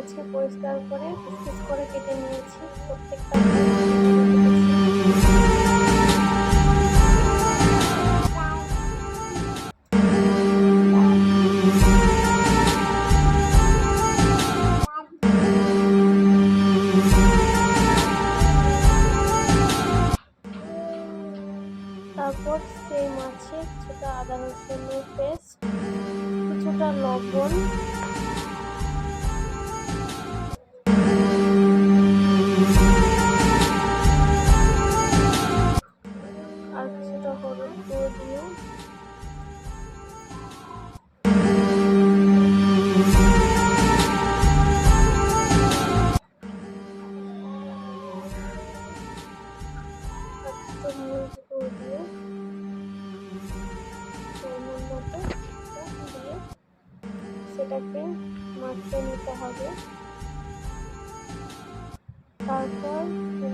মাছকে পরিষ্কার করে পিস পিস করে কেটে নিয়েছি। প্রত্যেকটা তারপর সেই মাছে কিছুটা আদা রসুনের পেস্ট, কিছুটা লবণ, আর কিছুটা হলুদ গুঁড়ো দিয়ে মরিচ গুঁড়ো দিয়ে পরিমাণ মতো দিয়ে সেটাকে মাখিয়ে নিতে হবে। তারপর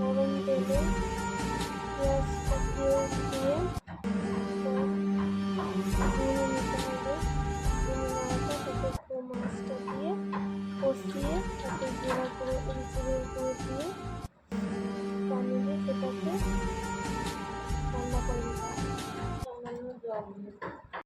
গরম তেলে পেঁয়াজ